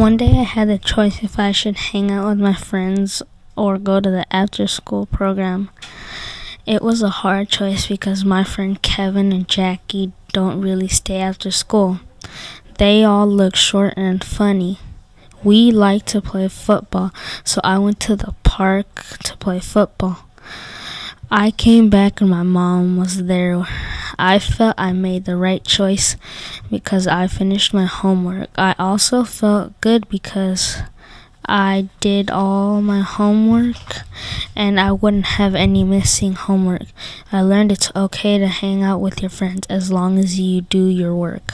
One day I had a choice if I should hang out with my friends or go to the after-school program. It was a hard choice because my friend Kevin and Jackie don't really stay after school. They all look short and funny. We like to play football, so I went to the park to play football. I came back and my mom was there. I felt I made the right choice because I finished my homework. I also felt good because I did all my homework and I wouldn't have any missing homework. I learned it's okay to hang out with your friends as long as you do your work.